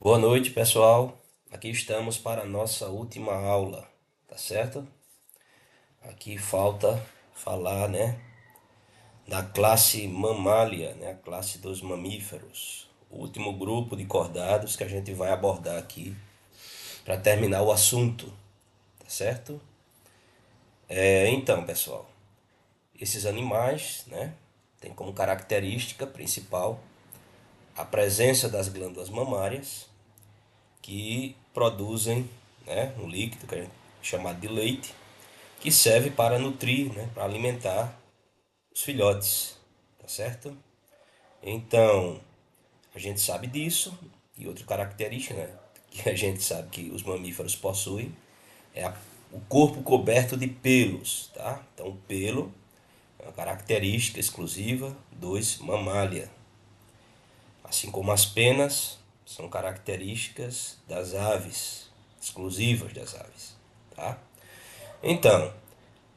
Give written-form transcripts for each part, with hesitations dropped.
Boa noite, pessoal. Aqui estamos para a nossa última aula, tá certo? Aqui falta falar, né, da classe mamália, né, a classe dos mamíferos. O último grupo de cordados que a gente vai abordar aqui para terminar o assunto, tá certo? Então, pessoal, esses animais, né, têm como característica principal a presença das glândulas mamárias que produzem, né, um líquido que a gente chamado de leite, que serve para nutrir, né, para alimentar os filhotes, tá certo? Então, a gente sabe disso e outra característica, né, que a gente sabe que os mamíferos possuem é o corpo coberto de pelos, tá? Então, o pelo é uma característica exclusiva dos mamália, assim como as penas são características das aves, exclusivas das aves, tá? Então,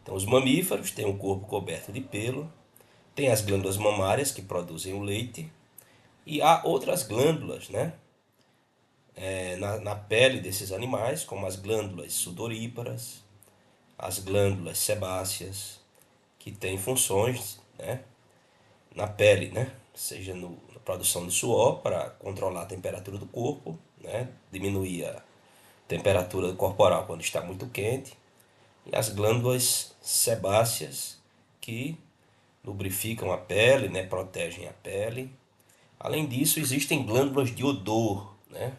os mamíferos têm um corpo coberto de pelo, tem as glândulas mamárias que produzem o leite e há outras glândulas, né, na pele desses animais, como as glândulas sudoríparas, as glândulas sebáceas, que têm funções, né, na pele, né, seja na produção de suor para controlar a temperatura do corpo, né, diminuir a temperatura corporal quando está muito quente, e as glândulas sebáceas que lubrificam a pele, né, protegem a pele. Além disso, existem glândulas de odor, né?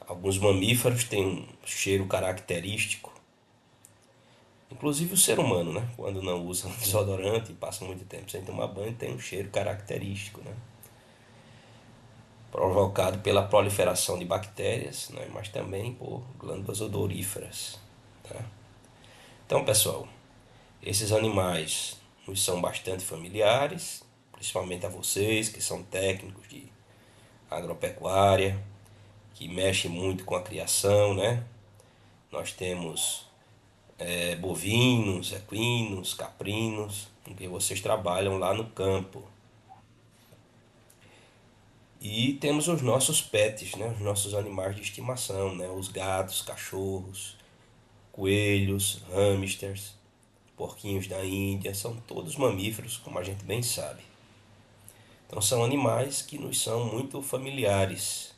Alguns mamíferos têm um cheiro característico, inclusive o ser humano, né? Quando não usa um desodorante e passa muito tempo sem tomar banho, tem um cheiro característico, né? Provocado pela proliferação de bactérias, né? Mas também por glândulas odoríferas, tá? Então, pessoal, esses animais nos são bastante familiares, principalmente a vocês que são técnicos de agropecuária, que mexem muito com a criação, né? Nós temos bovinos, equinos, caprinos, em que vocês trabalham lá no campo. E temos os nossos pets, né? Os nossos animais de estimação, né? Os gatos, cachorros, coelhos, hamsters, porquinhos da Índia, são todos mamíferos, como a gente bem sabe. Então são animais que nos são muito familiares.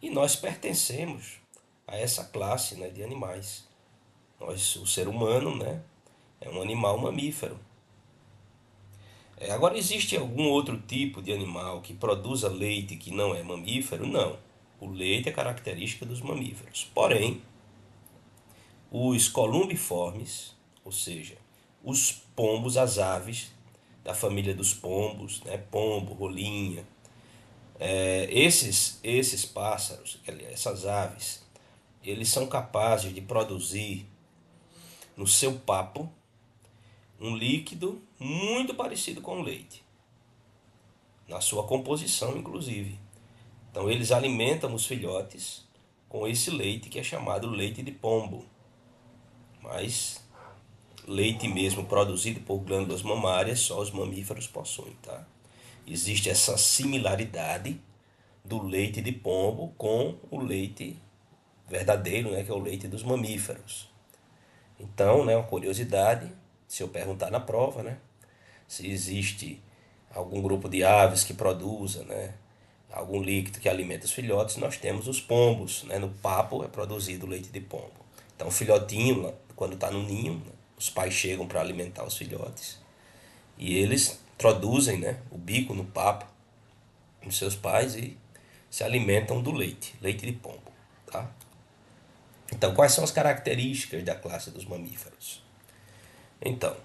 E nós pertencemos a essa classe, né, de animais. Nós, o ser humano, né, é um animal mamífero. Agora, existe algum outro tipo de animal que produza leite que não é mamífero? Não. O leite é característica dos mamíferos. Porém, os columbiformes, ou seja, os pombos, as aves da família dos pombos, né, pombo, rolinha, esses pássaros, essas aves, eles são capazes de produzir no seu papo um líquido muito parecido com o leite, na sua composição, inclusive. Então, eles alimentam os filhotes com esse leite que é chamado leite de pombo. Mas leite mesmo produzido por glândulas mamárias só os mamíferos possuem, tá? Existe essa similaridade do leite de pombo com o leite verdadeiro, né, que é o leite dos mamíferos. Então, né, uma curiosidade, se eu perguntar na prova, né, se existe algum grupo de aves que produza, né, algum líquido que alimenta os filhotes, nós temos os pombos, né, no papo é produzido leite de pombo. Então o filhotinho, quando está no ninho, né, os pais chegam para alimentar os filhotes e eles introduzem, né, o bico no papo dos seus pais e se alimentam do leite, leite de pombo, tá? Então, quais são as características da classe dos mamíferos? Então,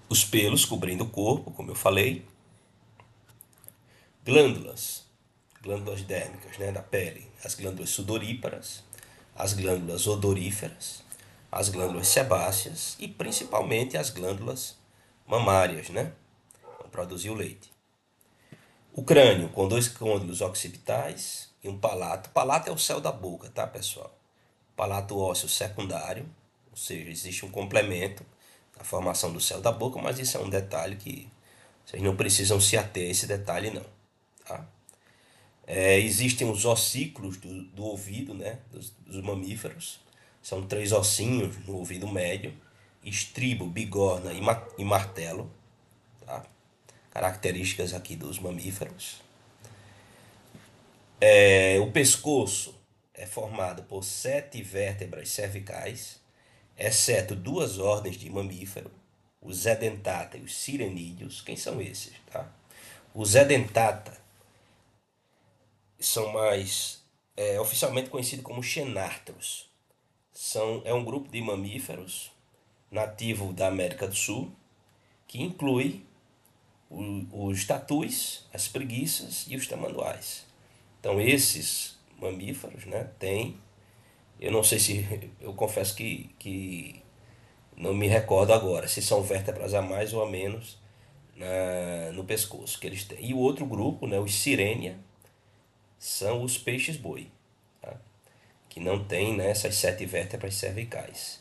os pelos cobrindo o corpo, como eu falei, glândulas, glândulas dérmicas, né, da pele, as glândulas sudoríparas, as glândulas odoríferas, as glândulas sebáceas e principalmente as glândulas mamárias, né, para produzir o leite. O crânio com dois côndilos occipitais e um palato. O palato é o céu da boca, tá, pessoal? Palato ósseo secundário, ou seja, existe um complemento na formação do céu da boca, mas isso é um detalhe que vocês não precisam se ater a esse detalhe não, tá? Existem os ossículos do ouvido, né, dos mamíferos. São três ossinhos no ouvido médio: estribo, bigorna e martelo, tá? Características aqui dos mamíferos. O pescoço é formado por sete vértebras cervicais, exceto duas ordens de mamífero, os edentata e os sirenídeos. Quem são esses, tá? Os edentata são mais oficialmente conhecidos como xenartros. É um grupo de mamíferos nativo da América do Sul que inclui os tatus, as preguiças e os tamanduás. Então esses mamíferos, né, têm, eu não sei se, eu confesso que não me recordo agora se são vértebras a mais ou a menos no pescoço que eles têm. E o outro grupo, né, os sirenia, são os peixes-boi, tá? Que não tem, né, essas sete vértebras cervicais.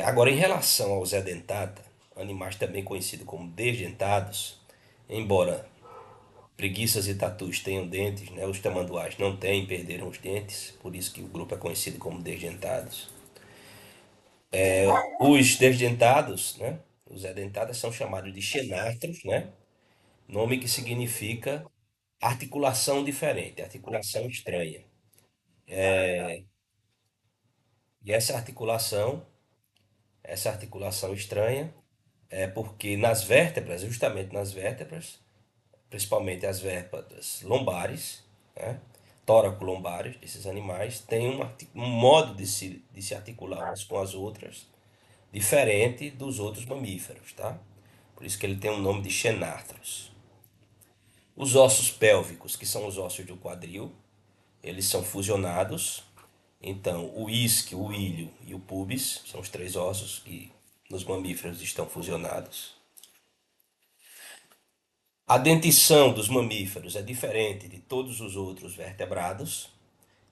Agora, em relação aos edentata, animais também conhecidos como desdentados, embora preguiças e tatus tenham dentes, né, os tamanduás não têm, perderam os dentes, por isso que o grupo é conhecido como desdentados. Os desdentados, né, os edentados são chamados de xenartros, né, nome que significa articulação diferente, articulação estranha. E essa articulação estranha é porque nas vértebras, justamente nas vértebras, principalmente as vértebras lombares, né, tóraco-lombares desses animais, tem um modo de se articular umas com as outras diferente dos outros mamíferos, tá? Por isso que ele tem o nome de xenartros. Os ossos pélvicos, que são os ossos do quadril, eles são fusionados. Então, o isquio, o ilho e o pubis são os três ossos que nos mamíferos estão fusionados. A dentição dos mamíferos é diferente de todos os outros vertebrados.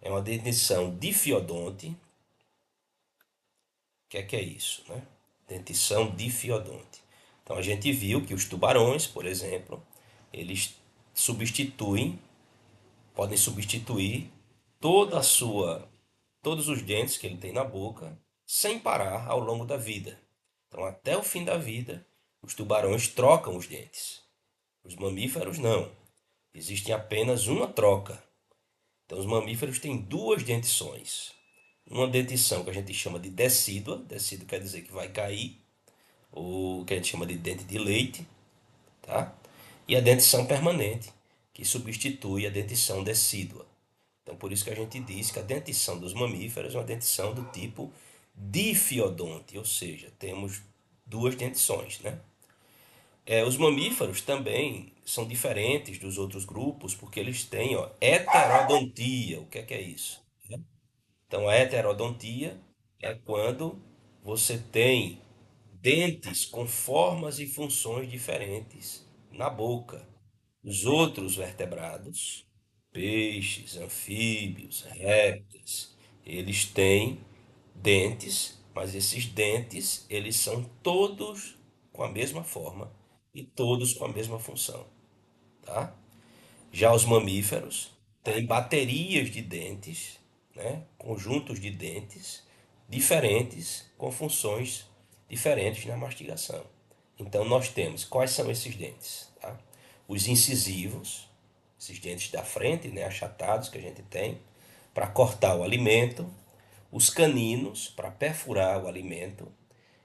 É uma dentição difiodonte. O que é isso, né? Dentição difiodonte. Então a gente viu que os tubarões, por exemplo, eles substituem, podem substituir toda a sua, todos os dentes que ele tem na boca, sem parar ao longo da vida. Então até o fim da vida, os tubarões trocam os dentes. Os mamíferos não. Existe apenas uma troca. Então, os mamíferos têm duas dentições. Uma dentição que a gente chama de decídua, decídua quer dizer que vai cair, ou que a gente chama de dente de leite, tá? E a dentição permanente, que substitui a dentição decídua. Então, por isso que a gente diz que a dentição dos mamíferos é uma dentição do tipo difiodonte, ou seja, temos duas dentições, né? Os mamíferos também são diferentes dos outros grupos porque eles têm, ó, heterodontia. O que é isso? Então, a heterodontia é quando você tem dentes com formas e funções diferentes na boca. Os outros vertebrados, peixes, anfíbios, répteis, eles têm dentes, mas esses dentes, eles são todos com a mesma forma e todos com a mesma função, tá? Já os mamíferos têm baterias de dentes, né? Conjuntos de dentes diferentes, com funções diferentes na mastigação. Então, nós temos quais são esses dentes? Tá? Os incisivos, esses dentes da frente, né, achatados que a gente tem, para cortar o alimento, os caninos, para perfurar o alimento,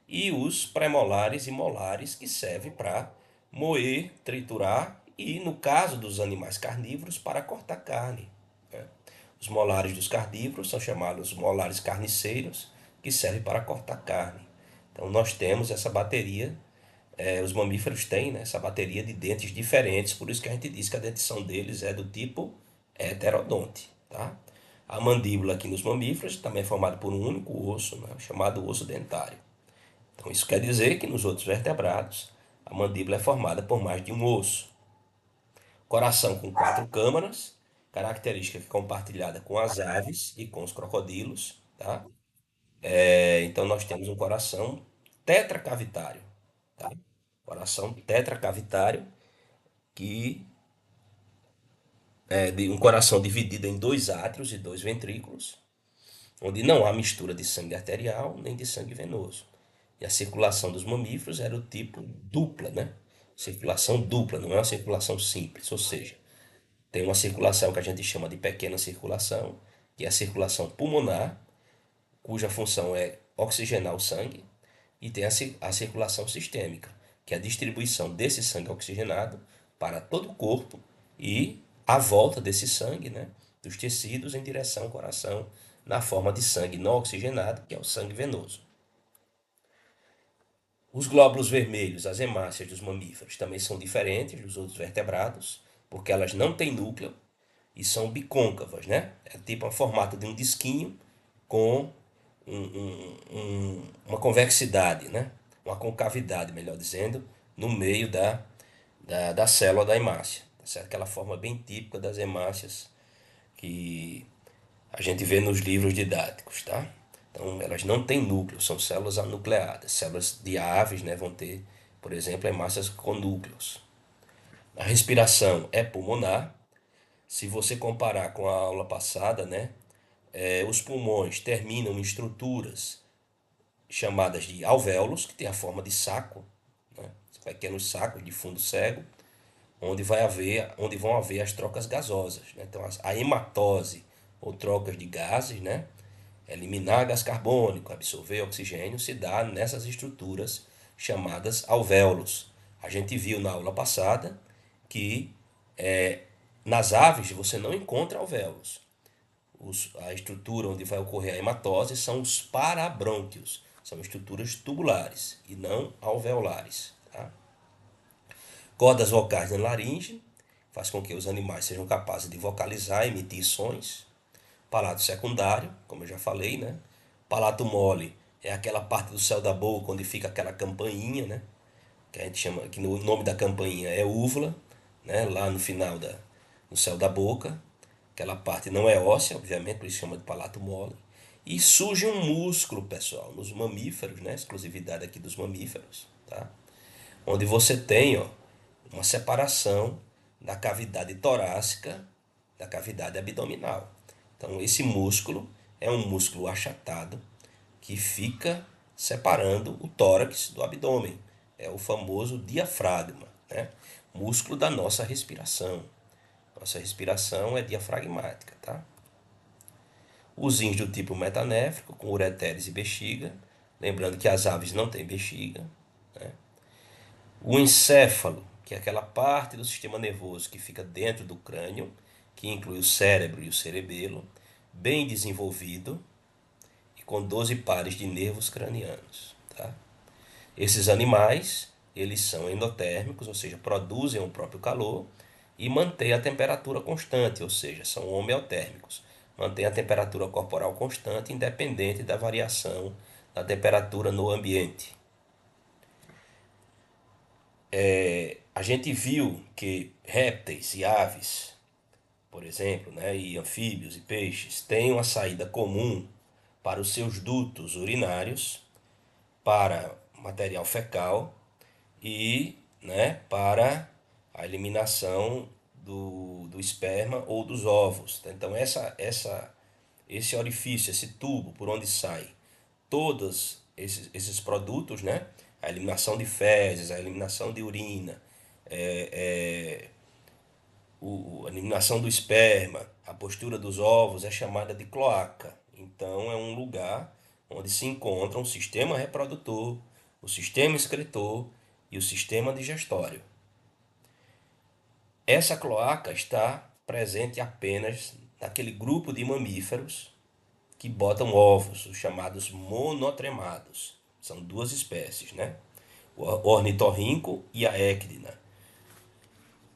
e os premolares e molares, que servem para moer, triturar e, no caso dos animais carnívoros, para cortar carne. Né? Os molares dos carnívoros são chamados molares carniceiros, que servem para cortar carne. Então, nós temos essa bateria, os mamíferos têm, né, essa bateria de dentes diferentes, por isso que a gente diz que a dentição deles é do tipo heterodonte. Tá? A mandíbula aqui nos mamíferos também é formada por um único osso, né, chamado osso dentário. Então, isso quer dizer que nos outros vertebrados, a mandíbula é formada por mais de um osso. Coração com quatro câmaras, característica compartilhada com as aves e com os crocodilos. Tá? Então, nós temos um coração tetracavitário. Tá? Coração tetracavitário que de um coração dividido em dois átrios e dois ventrículos, onde não há mistura de sangue arterial nem de sangue venoso. E a circulação dos mamíferos era o tipo dupla, né? Circulação dupla, não é uma circulação simples, ou seja, tem uma circulação que a gente chama de pequena circulação, que é a circulação pulmonar, cuja função é oxigenar o sangue, e tem a circulação sistêmica, que é a distribuição desse sangue oxigenado para todo o corpo e a volta desse sangue, né, dos tecidos em direção ao coração, na forma de sangue não oxigenado, que é o sangue venoso. Os glóbulos vermelhos, as hemácias dos mamíferos, também são diferentes dos outros vertebrados, porque elas não têm núcleo e são bicôncavas, né? É tipo o formato de um disquinho com uma convexidade, né? Uma concavidade, melhor dizendo, no meio da célula da hemácia. Tá certo? Aquela forma bem típica das hemácias que a gente vê nos livros didáticos, tá? Então, elas não têm núcleo, são células anucleadas. Células de aves, né, vão ter, por exemplo, hemácias com núcleos. A respiração é pulmonar. Se você comparar com a aula passada, né, os pulmões terminam em estruturas chamadas de alvéolos, que tem a forma de saco, né, pequenos sacos de fundo cego, onde vão haver as trocas gasosas, né? Então, a hematose, ou trocas de gases, né? Eliminar gás carbônico, absorver oxigênio, se dá nessas estruturas chamadas alvéolos. A gente viu na aula passada que nas aves você não encontra alvéolos. A estrutura onde vai ocorrer a hematose são os parabrônquios, são estruturas tubulares e não alveolares. Tá? Cordas vocais na laringe, faz com que os animais sejam capazes de vocalizar, emitir sons. Palato secundário, como eu já falei, né? Palato mole é aquela parte do céu da boca onde fica aquela campainha, né? Que a gente chama, que o nome da campainha é úvula, né? Lá no final no céu da boca. Aquela parte não é óssea, obviamente, por isso chama de palato mole. E surge um músculo, pessoal, nos mamíferos, né? Exclusividade aqui dos mamíferos, tá? Onde você tem, ó, uma separação da cavidade torácica da cavidade abdominal. Então, esse músculo é um músculo achatado que fica separando o tórax do abdômen. É o famoso diafragma, né? Músculo da nossa respiração. Nossa respiração é diafragmática, tá? Os rins do tipo metanéfrico, com ureteres e bexiga. Lembrando que as aves não têm bexiga. Né? O encéfalo, que é aquela parte do sistema nervoso que fica dentro do crânio, que inclui o cérebro e o cerebelo, bem desenvolvido e com 12 pares de nervos cranianos. Tá? Esses animais, eles são endotérmicos, ou seja, produzem o próprio calor e mantêm a temperatura constante, ou seja, são homeotérmicos. Mantêm a temperatura corporal constante, independente da variação da temperatura no ambiente. A gente viu que répteis e aves, por exemplo, né, e anfíbios e peixes, têm uma saída comum para os seus dutos urinários, para material fecal e, né, para a eliminação do esperma ou dos ovos. Então, esse orifício, esse tubo por onde sai todos esses produtos, né? A eliminação de fezes, a eliminação de urina, a eliminação do esperma, a postura dos ovos é chamada de cloaca. Então é um lugar onde se encontram o sistema reprodutor, o sistema excretor e o sistema digestório. Essa cloaca está presente apenas naquele grupo de mamíferos que botam ovos, os chamados monotremados. São duas espécies, né? O ornitorrinco e a équidna.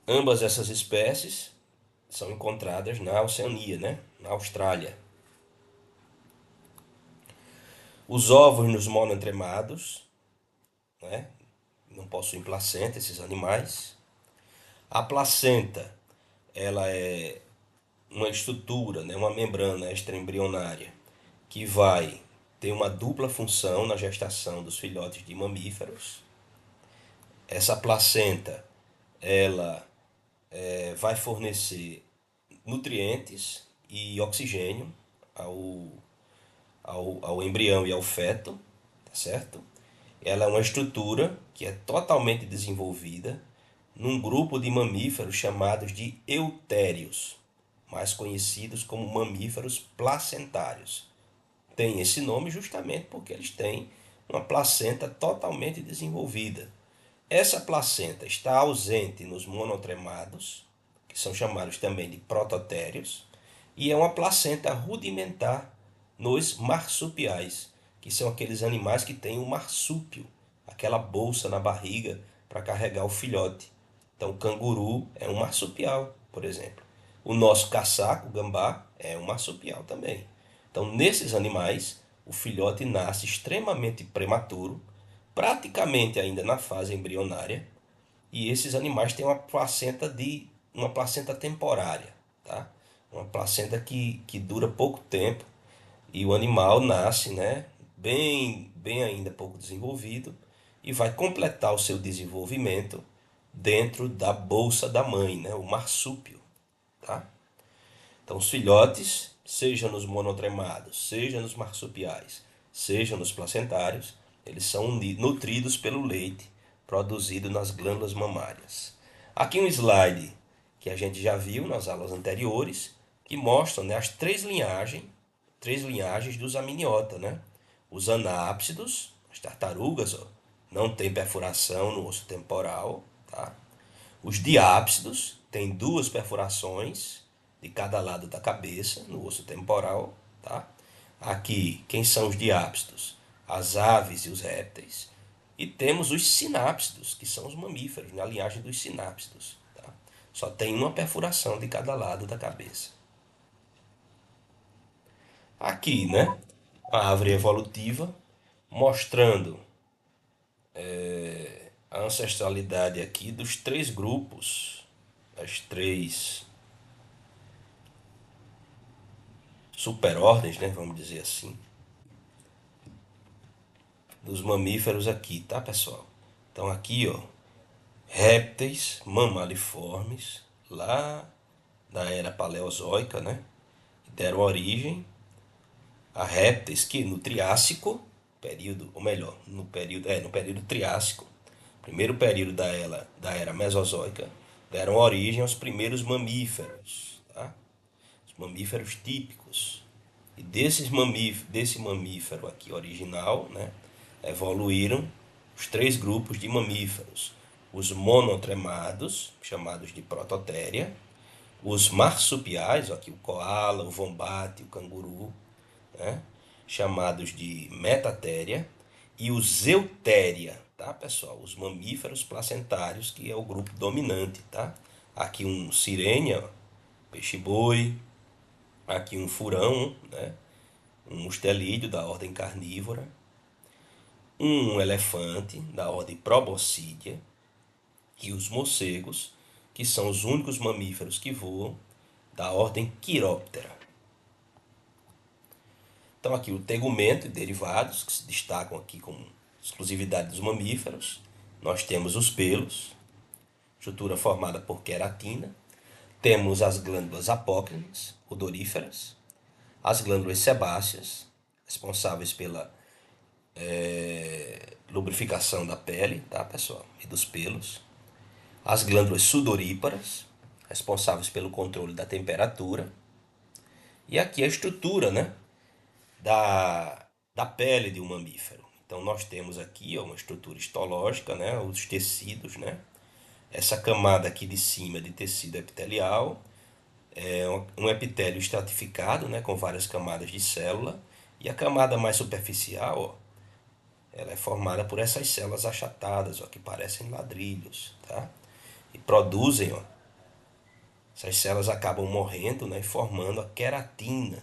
Ambas essas espécies são encontradas na Oceania, né? Na Austrália. Os ovos nos monotremados, né? Não possuem placenta, esses animais. A placenta, ela é uma estrutura, né? Uma membrana extraembrionária que vai ter uma dupla função na gestação dos filhotes de mamíferos. Essa placenta, ela vai fornecer nutrientes e oxigênio ao, ao embrião e ao feto, tá certo? Ela é uma estrutura que é totalmente desenvolvida num grupo de mamíferos chamados de eutérios, mais conhecidos como mamíferos placentários. Tem esse nome justamente porque eles têm uma placenta totalmente desenvolvida. Essa placenta está ausente nos monotremados, que são chamados também de prototérios, e é uma placenta rudimentar nos marsupiais, que são aqueles animais que têm o marsúpio, aquela bolsa na barriga para carregar o filhote. Então, o canguru é um marsupial, por exemplo. O nosso caçaco, o gambá, é um marsupial também. Então, nesses animais, o filhote nasce extremamente prematuro, praticamente ainda na fase embrionária, e esses animais têm uma placenta temporária, tá? Uma placenta que dura pouco tempo e o animal nasce, né, bem ainda pouco desenvolvido e vai completar o seu desenvolvimento dentro da bolsa da mãe, né, o marsúpio, tá? Então os filhotes, seja nos monotremados, seja nos marsupiais, seja nos placentários, eles são nutridos pelo leite produzido nas glândulas mamárias. Aqui um slide que a gente já viu nas aulas anteriores, que mostram, né, as três linhagens dos amniota, né? Os anápsidos, as tartarugas, ó, não tem perfuração no osso temporal, tá? Os diápsidos têm duas perfurações de cada lado da cabeça, no osso temporal, tá? Aqui, quem são os diápsidos? As aves e os répteis. E temos os sinápsidos, que são os mamíferos, na linhagem dos sinápsidos, tá? Só tem uma perfuração de cada lado da cabeça. Aqui, né? A árvore evolutiva, mostrando a ancestralidade aqui dos três grupos, as três superordens, né, vamos dizer assim, dos mamíferos aqui, tá, pessoal? Então aqui, ó, répteis mamaliformes, lá da era paleozoica, né, que deram origem a répteis que no Triássico, período, ou melhor, no período Triássico, primeiro período da era Mesozoica, deram origem aos primeiros mamíferos, tá? Os mamíferos típicos. E desse mamífero aqui original, né, evoluíram os três grupos de mamíferos. Os monotremados, chamados de prototéria, os marsupiais, aqui o koala, o vombate, o canguru, né, chamados de metatéria, e os eutéria, tá, pessoal? Os mamíferos placentários, que é o grupo dominante, tá? Aqui um sirênia, peixe-boi, aqui um furão, né? Um mustelídeo da ordem carnívora, um elefante da ordem proboscidea e os morcegos, que são os únicos mamíferos que voam, da ordem Chiroptera. Então aqui o tegumento e derivados, que se destacam aqui como exclusividade dos mamíferos. Nós temos os pelos, estrutura formada por queratina. Temos as glândulas apócrinas, odoríferas. As glândulas sebáceas, responsáveis pela lubrificação da pele, tá, pessoal? E dos pelos. As glândulas sudoríparas, responsáveis pelo controle da temperatura. E aqui a estrutura, né, da pele de um mamífero. Então nós temos aqui, ó, uma estrutura histológica, né, os tecidos, né? Essa camada aqui de cima de tecido epitelial, é um epitélio estratificado, né, com várias camadas de célula, e a camada mais superficial, ó, ela é formada por essas células achatadas, ó, que parecem ladrilhos, tá? E produzem, ó, essas células acabam morrendo, né, e formando a queratina,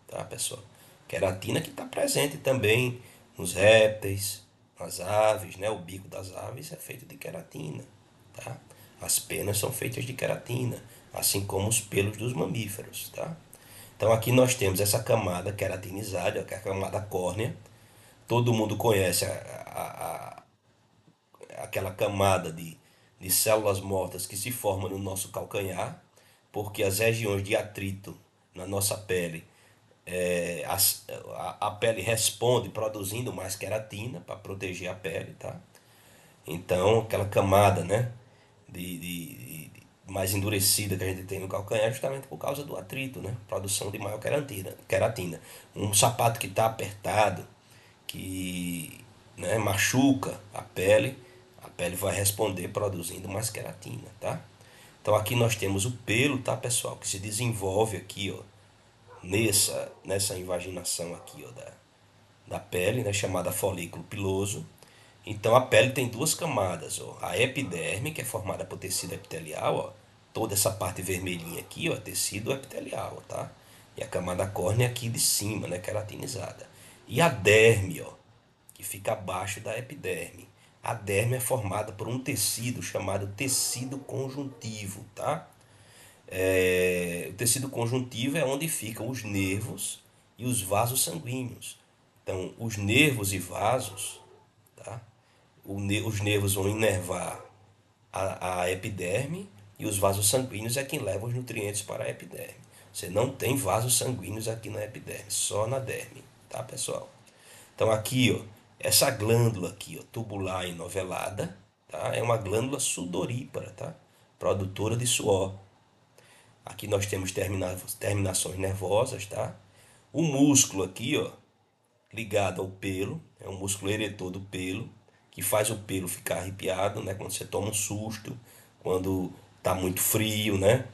tá, pessoal? Queratina que está presente também nos répteis, nas aves, né? O bico das aves é feito de queratina, tá? As penas são feitas de queratina, assim como os pelos dos mamíferos, tá? Então aqui nós temos essa camada queratinizada, que é a camada córnea. Todo mundo conhece aquela camada de células mortas que se forma no nosso calcanhar. porque as regiões de atrito na nossa pele, a pele responde produzindo mais queratina para proteger a pele, tá? Então, aquela camada, né, mais endurecida que a gente tem no calcanhar é justamente por causa do atrito, né? Produção de maior queratina. Um sapato que está apertado, que, né, machuca a pele vai responder produzindo mais queratina, tá? Então aqui nós temos o pelo, tá, pessoal, que se desenvolve aqui, ó, nessa invaginação aqui, ó, da pele, né, chamada folículo piloso. Então a pele tem duas camadas, ó. A epiderme, que é formada por tecido epitelial, ó. Toda essa parte vermelhinha aqui, ó, é tecido epitelial, tá? E a camada córnea aqui de cima, né, queratinizada. E a derme, ó, que fica abaixo da epiderme. A derme é formada por um tecido chamado tecido conjuntivo, tá? O tecido conjuntivo é onde ficam os nervos e os vasos sanguíneos. Então, os nervos e vasos, tá? Os nervos vão inervar a epiderme e os vasos sanguíneos é quem leva os nutrientes para a epiderme. Você não tem vasos sanguíneos aqui na epiderme, só na derme, tá, pessoal? Então aqui, ó, essa glândula aqui, ó, tubular enovelada, tá? É uma glândula sudorípara, tá? Produtora de suor. Aqui nós temos terminações nervosas, tá? O músculo aqui, ó, ligado ao pelo, é um músculo eretor do pelo, que faz o pelo ficar arrepiado, né? Quando você toma um susto, quando tá muito frio, né?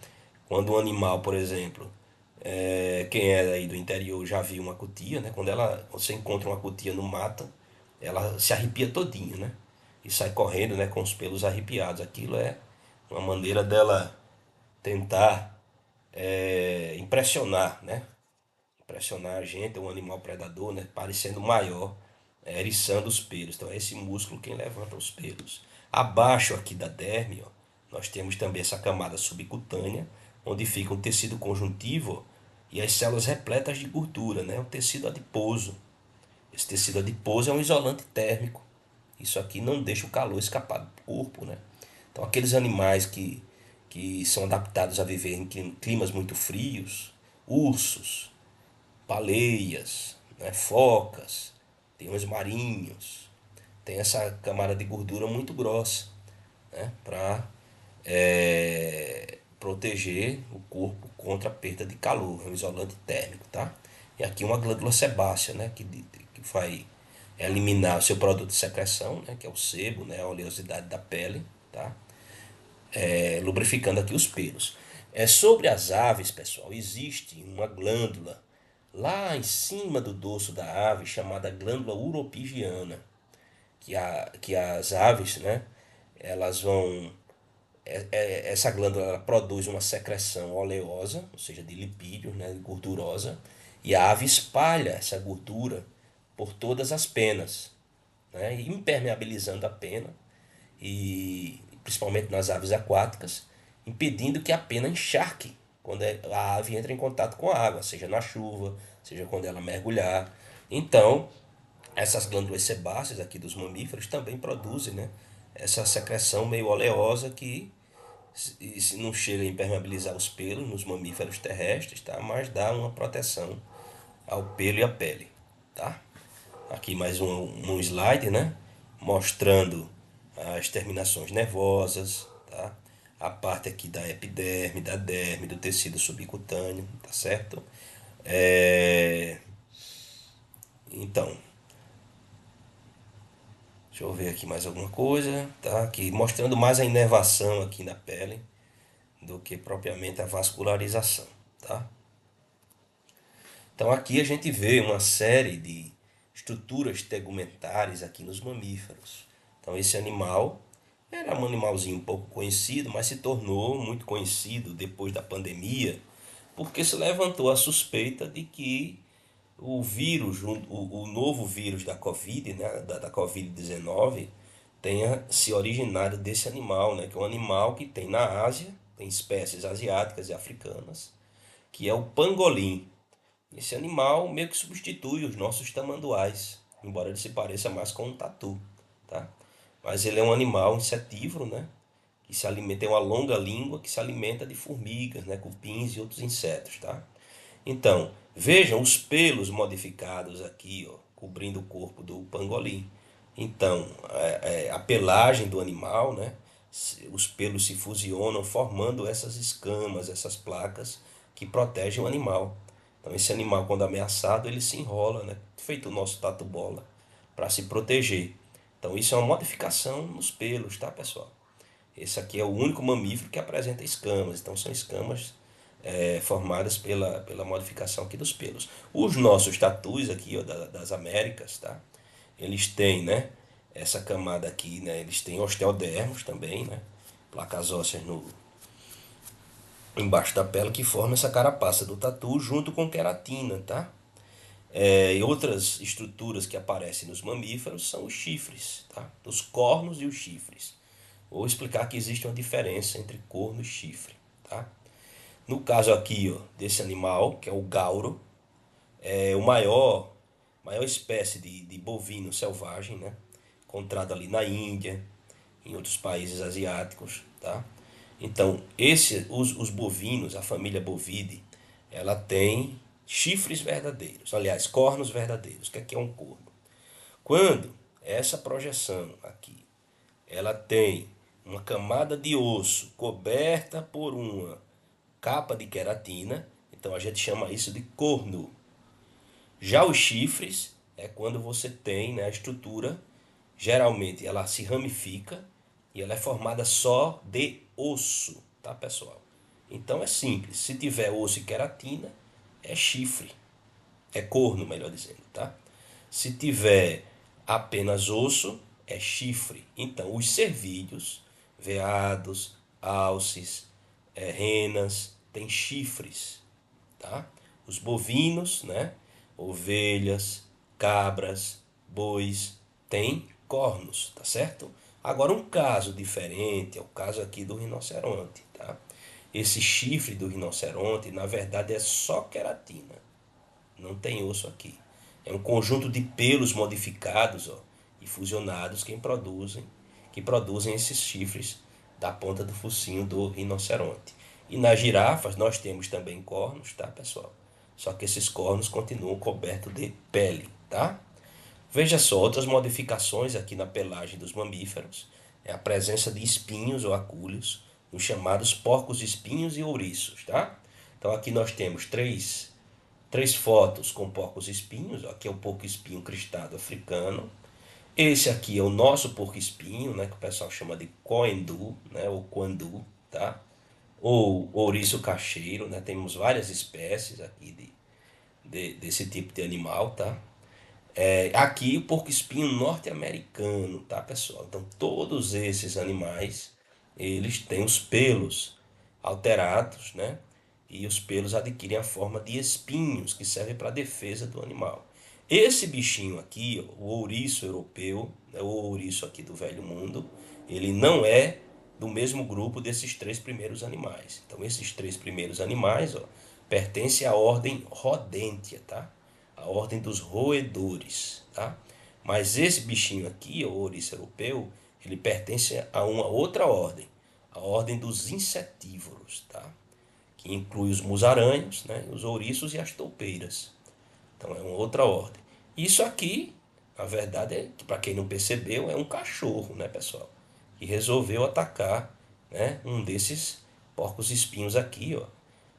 Quando um animal, por exemplo, quem é aí do interior já viu uma cutia, né? Quando você encontra uma cutia no mato, ela se arrepia todinha, né? E sai correndo, né? Com os pelos arrepiados. Aquilo é uma maneira dela tentar impressionar, né? Impressionar a gente, um animal predador, né? Parecendo maior, eriçando os pelos. Então é esse músculo quem levanta os pelos. Abaixo aqui da derme, ó, nós temos também essa camada subcutânea, onde fica um tecido conjuntivo e as células repletas de gordura, né? O tecido adiposo. Esse tecido adiposo é um isolante térmico. Isso aqui não deixa o calor escapar do corpo, né? Então aqueles animais que são adaptados a viver em climas muito frios, ursos, baleias, né, focas, leões marinhos, tem essa camada de gordura muito grossa, né, para proteger o corpo contra a perda de calor, é um isolante térmico, tá? E aqui uma glândula sebácea, né, que vai eliminar o seu produto de secreção, né, que é o sebo, né, a oleosidade da pele, tá? Lubrificando aqui os pelos. Sobre as aves, pessoal, existe uma glândula lá em cima do dorso da ave chamada glândula uropigiana, que as aves, né, elas vão essa glândula ela produz uma secreção oleosa, ou seja, de lipídios, né, gordurosa, e a ave espalha essa gordura por todas as penas, né, impermeabilizando a pena, e principalmente nas aves aquáticas, impedindo que a pena encharque quando a ave entra em contato com a água, seja na chuva, seja quando ela mergulhar. Então, essas glândulas sebáceas aqui dos mamíferos também produzem, né, essa secreção meio oleosa que se não chega a impermeabilizar os pelos nos mamíferos terrestres, tá? Mas dá uma proteção ao pelo e à pele, tá? Aqui mais um slide, né? Mostrando as terminações nervosas, tá? A parte aqui da epiderme, da derme, do tecido subcutâneo, tá certo? Então, deixa eu ver aqui mais alguma coisa, tá? Aqui mostrando mais a inervação aqui na pele do que propriamente a vascularização, tá? Então aqui a gente vê uma série de estruturas tegumentares aqui nos mamíferos. Então esse animal era um animalzinho pouco conhecido, mas se tornou muito conhecido depois da pandemia, porque se levantou a suspeita de que o vírus, o novo vírus da Covid, né, da Covid-19, tenha se originado desse animal, né, que é um animal que tem na Ásia, tem espécies asiáticas e africanas, que é o pangolim. Esse animal meio que substitui os nossos tamanduás, embora ele se pareça mais com um tatu, tá? Mas ele é um animal insetívoro, né? que se alimenta, tem uma longa língua que se alimenta de formigas, né, cupins e outros insetos, tá? Então, vejam os pelos modificados aqui, ó, cobrindo o corpo do pangolim. Então, a pelagem do animal, né, os pelos se fusionam formando essas escamas, essas placas que protegem o animal. Então, esse animal, quando ameaçado, ele se enrola, né, feito o nosso tatu-bola, para se proteger. Então, isso é uma modificação nos pelos, tá, pessoal? Esse aqui é o único mamífero que apresenta escamas. Então, são escamas formadas pela modificação aqui dos pelos. Os nossos tatus aqui, ó, das Américas, tá? Eles têm, né? Essa camada aqui, né? Eles têm osteodermos também, né? Placas ósseas embaixo da pele que formam essa carapaça do tatu junto com queratina, tá? E outras estruturas que aparecem nos mamíferos são os chifres, tá? Os cornos e os chifres. Vou explicar que existe uma diferença entre corno e chifre, tá? No caso aqui, ó, desse animal, que é o gauro, é o maior espécie de bovino selvagem, né? Encontrado ali na Índia, em outros países asiáticos, tá? Então, os bovinos, a família Bovidae, ela tem chifres verdadeiros, aliás, cornos verdadeiros. O que é um corno? Quando essa projeção aqui, ela tem uma camada de osso coberta por uma capa de queratina, então a gente chama isso de corno. Já os chifres é quando você tem, né, a estrutura, geralmente ela se ramifica e ela é formada só de osso, tá, pessoal? Então é simples, se tiver osso e queratina, é chifre, é corno, melhor dizendo, tá? Se tiver apenas osso, é chifre. Então os cervídeos, veados, alces, renas, têm chifres, tá? Os bovinos, né? Ovelhas, cabras, bois, têm cornos, tá certo? Agora um caso diferente é o caso aqui do rinoceronte, tá? Esse chifre do rinoceronte, na verdade, é só queratina, não tem osso aqui. É um conjunto de pelos modificados, ó, e fusionados que produzem esses chifres da ponta do focinho do rinoceronte. E nas girafas nós temos também cornos, tá, pessoal? Só que esses cornos continuam cobertos de pele, tá? Veja só, outras modificações aqui na pelagem dos mamíferos é a presença de espinhos ou acúlios, os chamados porcos espinhos e ouriços, tá? Então aqui nós temos três fotos com porcos espinhos. Aqui é o porco espinho cristado africano. Esse aqui é o nosso porco espinho, né, que o pessoal chama de coendu, né, ou quandu, tá? Ou ouriço cacheiro, né? Temos várias espécies aqui desse tipo de animal, tá? Aqui o porco-espinho norte-americano, tá, pessoal? Então todos esses animais, eles têm os pelos alterados, né? E os pelos adquirem a forma de espinhos que servem para a defesa do animal. Esse bichinho aqui, ó, o ouriço europeu, né, o ouriço aqui do Velho Mundo, ele não é do mesmo grupo desses três primeiros animais. Então esses três primeiros animais, ó, pertencem à ordem Rodentia, tá? A ordem dos roedores, tá? Mas esse bichinho aqui, o ouriço europeu, ele pertence a uma outra ordem, a ordem dos insetívoros, tá? Que inclui os musaraños, né? Os ouriços e as toupeiras. Então é uma outra ordem. Isso aqui, na verdade, para quem não percebeu, é um cachorro, né, pessoal? Que resolveu atacar, né, um desses porcos espinhos aqui, ó.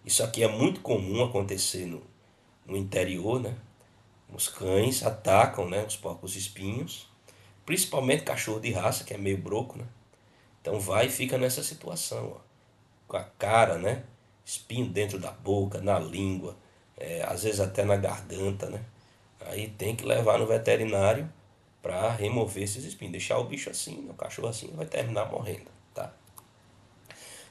Isso aqui é muito comum acontecer no interior, né? Os cães atacam, né, os porcos espinhos, principalmente cachorro de raça, que é meio broco, né? Então vai e fica nessa situação, ó, com a cara, né? Espinho dentro da boca, na língua, às vezes até na garganta, né? Aí tem que levar no veterinário para remover esses espinhos. Deixar o bicho assim, o cachorro assim, vai terminar morrendo, tá?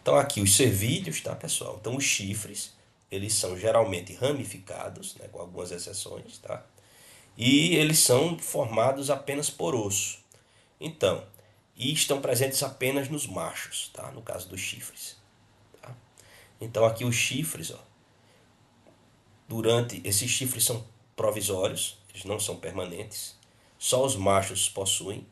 Então aqui os cervídeos, tá, pessoal? Então os chifres, eles são geralmente ramificados, né, com algumas exceções, tá? E eles são formados apenas por osso. Então, e estão presentes apenas nos machos, tá? No caso dos chifres, tá? Então aqui os chifres, ó, esses chifres são provisórios, eles não são permanentes. Só os machos possuem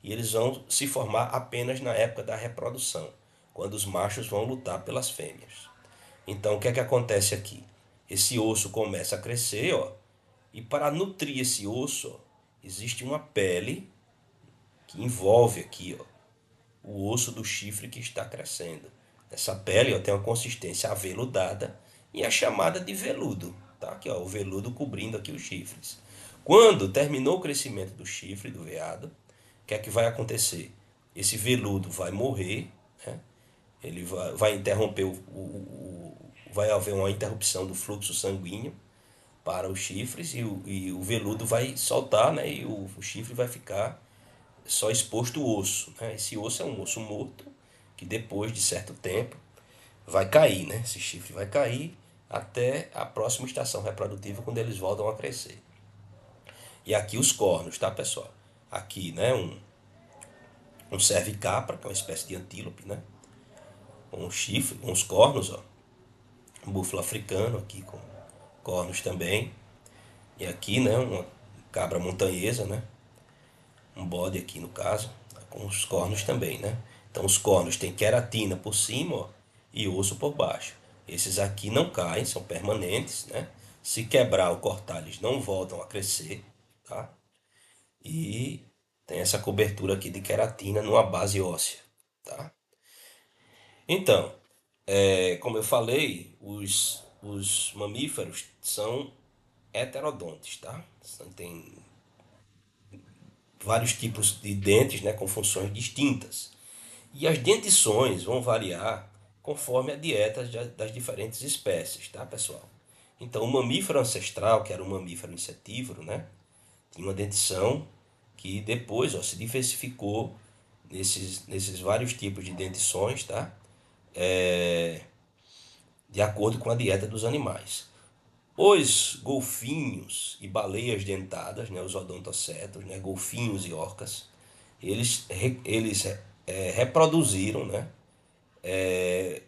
e eles vão se formar apenas na época da reprodução. quando os machos vão lutar pelas fêmeas. Então, o que é que acontece aqui? Esse osso começa a crescer, ó, e para nutrir esse osso, ó, existe uma pele que envolve aqui, ó, o osso do chifre que está crescendo. Essa pele, ó, tem uma consistência aveludada e é chamada de veludo, tá? Aqui, ó, o veludo cobrindo aqui os chifres. Quando terminou o crescimento do chifre do veado, o que é que vai acontecer? Esse veludo vai morrer, né? Ele vai interromper vai haver uma interrupção do fluxo sanguíneo para os chifres e o veludo vai soltar, né? E o chifre vai ficar só exposto o osso, né? Esse osso é um osso morto que depois de certo tempo vai cair, né? Esse chifre vai cair até a próxima estação reprodutiva quando eles voltam a crescer. E aqui os cornos, tá, pessoal? Aqui, né, um cervicapra, que é uma espécie de antílope, né? Com um chifre, com os cornos, ó. Um búfalo africano aqui com cornos também. E aqui, né, uma cabra montanhesa, né? Um bode aqui no caso, com os cornos também, né? Então os cornos têm queratina por cima, ó, e osso por baixo. Esses aqui não caem, são permanentes, né? Se quebrar ou cortar, eles não voltam a crescer, tá? E tem essa cobertura aqui de queratina numa base óssea, tá? Então, como eu falei, os mamíferos são heterodontes, tá? Tem vários tipos de dentes, né, com funções distintas. E as dentições vão variar conforme a dieta das diferentes espécies, tá, pessoal? Então, o mamífero ancestral, que era um mamífero insetívoro, né, tinha uma dentição que depois, ó, se diversificou nesses vários tipos de dentições, tá? De acordo com a dieta dos animais. Os golfinhos e baleias dentadas, né, os odontocetos, né, golfinhos e orcas, eles reproduziram, né,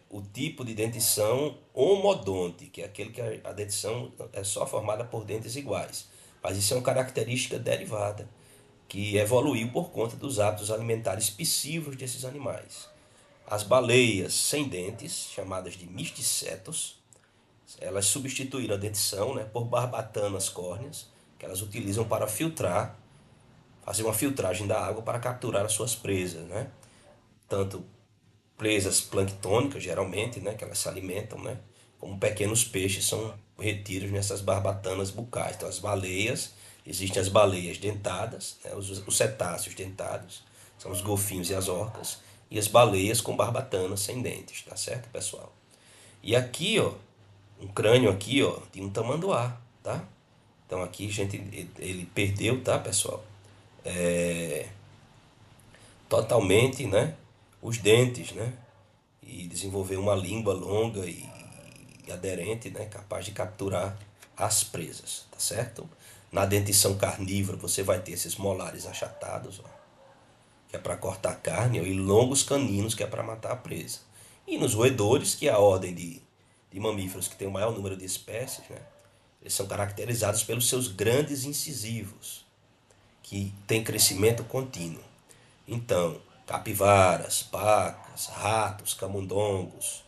o tipo de dentição homodonte, que é aquele que a dentição é só formada por dentes iguais. Mas isso é uma característica derivada, que evoluiu por conta dos hábitos alimentares piscívoros desses animais. As baleias sem dentes, chamadas de misticetos, elas substituíram a dentição, né, por barbatanas córneas, que elas utilizam para filtrar, fazer uma filtragem da água para capturar as suas presas, né? Tanto presas planctônicas, geralmente, né, que elas se alimentam, né, como pequenos peixes são retidos nessas barbatanas bucais. Então, as baleias, existem as baleias dentadas, né, os cetáceos dentados, são os golfinhos e as orcas, e as baleias com barbatanas sem dentes, tá certo, pessoal? E aqui, ó, um crânio aqui, ó, de um tamanduá, tá? Então aqui, gente, ele perdeu, tá, pessoal? Totalmente, né? Os dentes, né? E desenvolveu uma língua longa e aderente, né? Capaz de capturar as presas, tá certo? Na dentição carnívora você vai ter esses molares achatados, ó, que é para cortar carne, ó, e longos caninos, que é para matar a presa. E nos roedores, que é a ordem de mamíferos que tem o maior número de espécies, né? Eles são caracterizados pelos seus grandes incisivos, que têm crescimento contínuo. Então, capivaras, pacas, ratos, camundongos,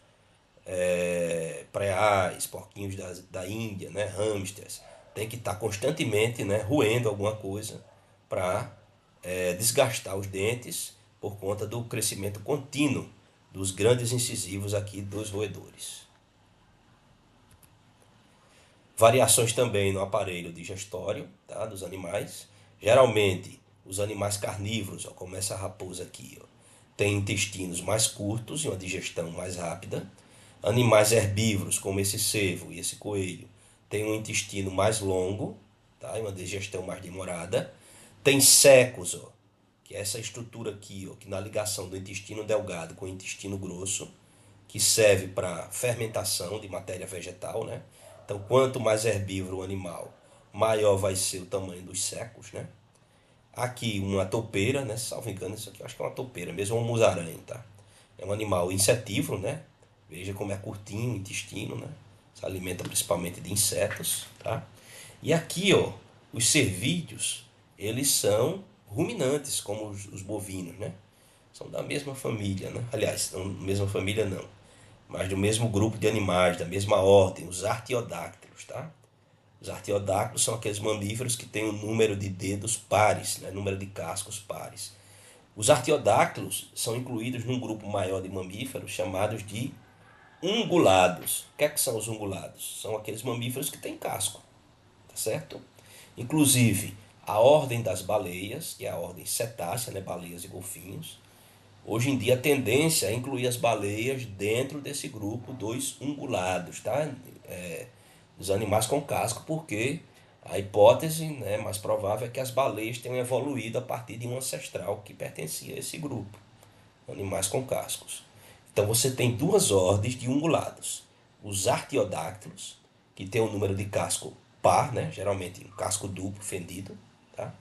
preais, porquinhos da Índia, né, hamsters, tem que estar constantemente, né, roendo alguma coisa para desgastar os dentes por conta do crescimento contínuo dos grandes incisivos aqui dos roedores. Variações também no aparelho digestório, tá, dos animais. Geralmente, os animais carnívoros, ó, como essa raposa aqui, ó, têm intestinos mais curtos e uma digestão mais rápida. Animais herbívoros, como esse cervo e esse coelho, têm um intestino mais longo, tá, e uma digestão mais demorada. Tem secos, ó, que é essa estrutura aqui, ó, que na ligação do intestino delgado com o intestino grosso, que serve para fermentação de matéria vegetal, né? Então, quanto mais herbívoro o animal, maior vai ser o tamanho dos secos, né? Aqui uma toupeira, né? Salvo engano, isso aqui eu acho que é uma toupeira, mesmo um musaraña, tá? É um animal insetívoro, né? Veja como é curtinho o intestino, né? Se alimenta principalmente de insetos, tá? E aqui, ó, os cervídeos, eles são ruminantes, como os bovinos, né? são da mesma família, né? Aliás, não mesma família não, mas do mesmo grupo de animais, da mesma ordem, os artiodáctilos, tá? Os artiodáctilos são aqueles mamíferos que têm um número de dedos pares, né? Número de cascos pares. Os artiodáctilos são incluídos num grupo maior de mamíferos chamados de ungulados. O que é que são os ungulados? São aqueles mamíferos que têm casco, tá certo? Inclusive, a ordem das baleias, que é a ordem cetácea, né? Baleias e golfinhos. Hoje em dia a tendência é incluir as baleias dentro desse grupo dos ungulados, tá? Os animais com casco, porque a hipótese, né, mais provável é que as baleias tenham evoluído a partir de um ancestral que pertencia a esse grupo, animais com cascos. Então você tem duas ordens de ungulados. Os artiodáctilos, que tem um número de casco par, né, geralmente um casco duplo, fendido, tá?